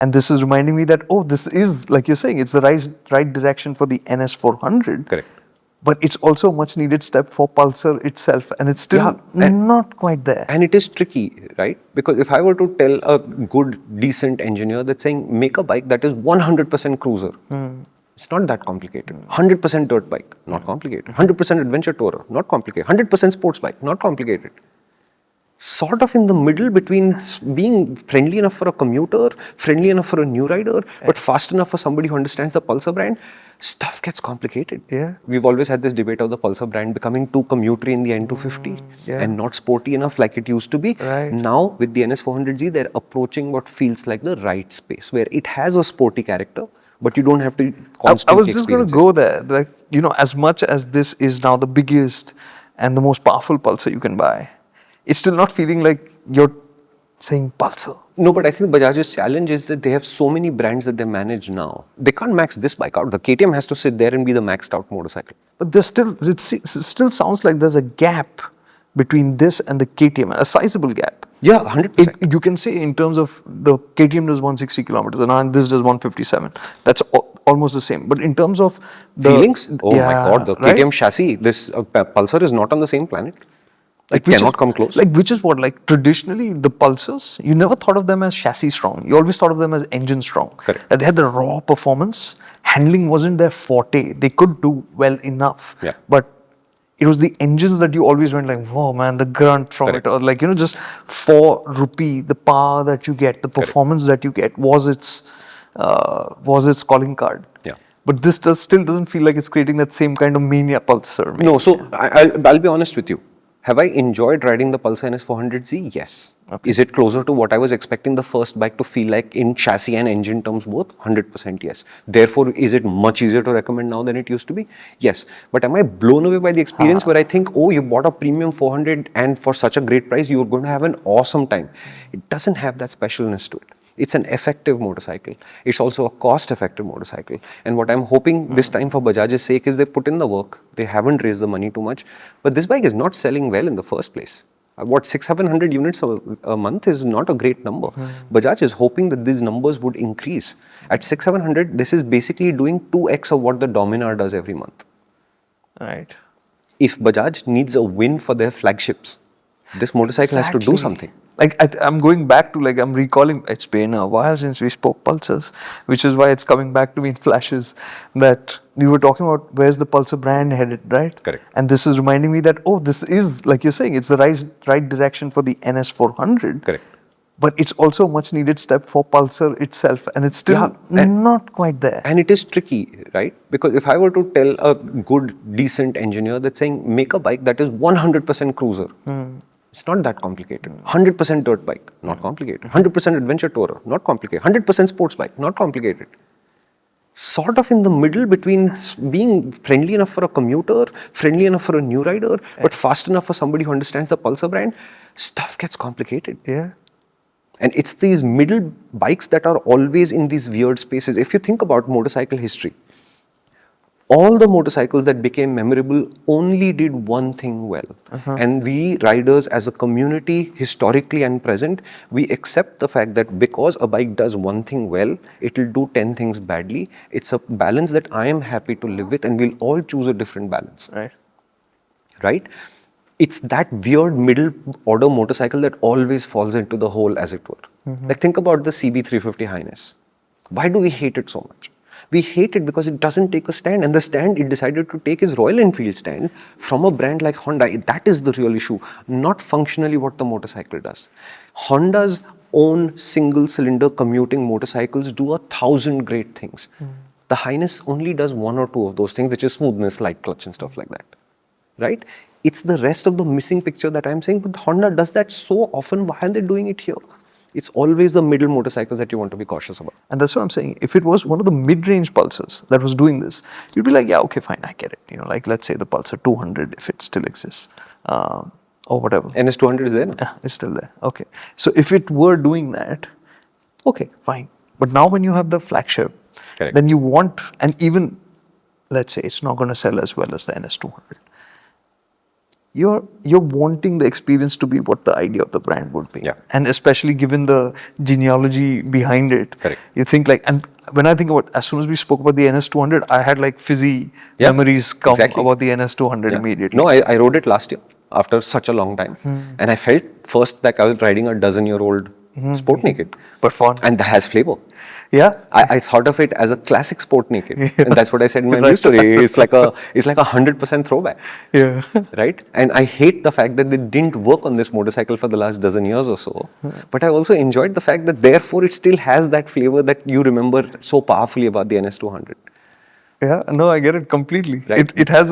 And this is reminding me that, oh, this is, like you're saying, it's the right direction for the NS400. Correct. But it's also a much needed step for Pulsar itself. And it's still not quite there. And it is tricky, right? Because if I were to tell a good, decent engineer that's saying, make a bike that is 100% cruiser, it's not that complicated. 100% dirt bike, not complicated. 100% adventure tourer, not complicated. 100% sports bike, not complicated. Sort of in the middle between being friendly enough for a commuter, friendly enough for a new rider, but fast enough for somebody who understands the Pulsar brand, stuff gets complicated. Yeah. We've always had this debate of the Pulsar brand becoming too commutery in the N250 and not sporty enough like it used to be. Right. Now with the NS400Z, they're approaching what feels like the right space, where it has a sporty character, but you don't have to constantly I was just going to go there. Like, you know, as much as this is now the biggest and the most powerful Pulsar you can buy, it's still not feeling like you're saying Pulsar. No, but I think Bajaj's challenge is that they have so many brands that they manage now. They can't max this bike out. The KTM has to sit there and be the maxed out motorcycle. But there's still, it still sounds like there's a gap between this and the KTM, a sizable gap. Yeah, 100%. You can say in terms of the KTM does 160 kilometers and this does 157. That's almost the same. But in terms of the feelings, oh my God, the KTM chassis, this Pulsar is not on the same planet. Like, cannot come close. Like, which is what, like, traditionally, the Pulsars, you never thought of them as chassis strong. You always thought of them as engine strong. Correct. That they had the raw performance. Handling wasn't their forte. They could do well enough. Yeah. But it was the engines that you always went like, whoa, man, the grunt from it. Or like, you know, just for rupee, the power that you get, the performance that you get was its calling card. Yeah. But this still doesn't feel like it's creating that same kind of mania Pulsar. No, so I'll be honest with you. Have I enjoyed riding the Pulsar NS400Z? Yes. Okay. Is it closer to what I was expecting the first bike to feel like in chassis and engine terms both? 100% yes. Therefore, is it much easier to recommend now than it used to be? Yes. But am I blown away by the experience where I think, oh, you bought a premium 400 and for such a great price, you're going to have an awesome time. It doesn't have that specialness to it. It's an effective motorcycle. It's also a cost-effective motorcycle. And what I'm hoping this time for Bajaj's sake is they put in the work. They haven't raised the money too much. But this bike is not selling well in the first place. What, 600-700 units a month is not a great number. Bajaj is hoping that these numbers would increase. At 600-700, this is basically doing 2x of what the Dominar does every month. Right. If Bajaj needs a win for their flagships, this motorcycle has to do something. Like, I'm going back to, like, I'm recalling, it's been a while since we spoke Pulsars, which is why it's coming back to me in flashes, that we were talking about where's the Pulsar brand headed, right? Correct. And this is reminding me that, oh, this is, like you're saying, it's the right direction for the NS400. Correct. But it's also a much needed step for Pulsar itself. And it's still not quite there. And it is tricky, right? Because if I were to tell a good, decent engineer that's saying, make a bike that is 100% cruiser, it's not that complicated. 100% dirt bike, not complicated. 100% adventure tourer, not complicated. 100% sports bike, not complicated. Sort of in the middle between being friendly enough for a commuter, friendly enough for a new rider, but fast enough for somebody who understands the Pulsar brand, stuff gets complicated. Yeah. And it's these middle bikes that are always in these weird spaces. If you think about motorcycle history, all the motorcycles that became memorable only did one thing well. And we riders as a community, historically and present, we accept the fact that because a bike does one thing well, it will do 10 things badly. It's a balance that I am happy to live with, and we'll all choose a different balance. Right? It's that weird middle order motorcycle that always falls into the hole, as it were. Like, think about the CB350 Highness. Why do we hate it so much? We hate it because it doesn't take a stand, and the stand it decided to take is Royal Enfield stand from a brand like Honda. That is the real issue, not functionally what the motorcycle does. Honda's own single cylinder commuting motorcycles do 1,000 great things. The Highness only does 1 or 2 of those things, which is smoothness, light clutch and stuff like that. Right? It's the rest of the missing picture that I'm saying, but Honda does that so often. Why are they doing it here? It's always the middle motorcycles that you want to be cautious about. And that's what I'm saying. If it was one of the mid-range Pulsars that was doing this, you'd be like, yeah, okay, fine, I get it. You know, like, let's say the Pulsar 200, if it still exists, or whatever. NS200 is there now? Yeah, it's still there. Okay. So if it were doing that, okay, fine. But now when you have the flagship, then you want, and even, let's say it's not going to sell as well as the NS200. you're wanting the experience to be what the idea of the brand would be. Yeah. And especially given the genealogy behind it, Correct. you think like, and when I think about, as soon as we spoke about the NS200, I had like fizzy Yeah, memories come exactly. about the NS200 Yeah. immediately. No, I rode it last year after such a long time. And I felt first that I was riding a dozen-year-old sport naked. But fun. And that has flavor. Yeah. I thought of it as a classic sport naked. And that's what I said in my Right. news story. It's like a 100% throwback. Yeah. Right? And I hate the fact that they didn't work on this motorcycle for the last dozen years or so. But I also enjoyed the fact that therefore it still has that flavor that you remember so powerfully about the NS200. Yeah, no, I get it completely. Right. It has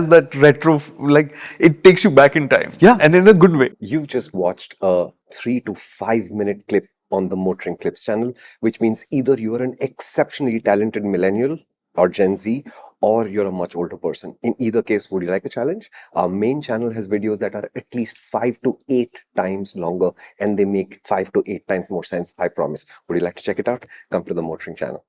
that retro, like it takes you back in time. Yeah. And in a good way. You've just watched a 3 to 5 minute clip on the MotorInc Clips channel, which means either you are an exceptionally talented millennial or Gen Z, or you're a much older person. In either case, would you like a challenge? Our main channel has videos that are at least 5 to 8 times longer, and they make 5 to 8 times more sense, I promise. Would you like to check it out? Come to the MotorInc channel.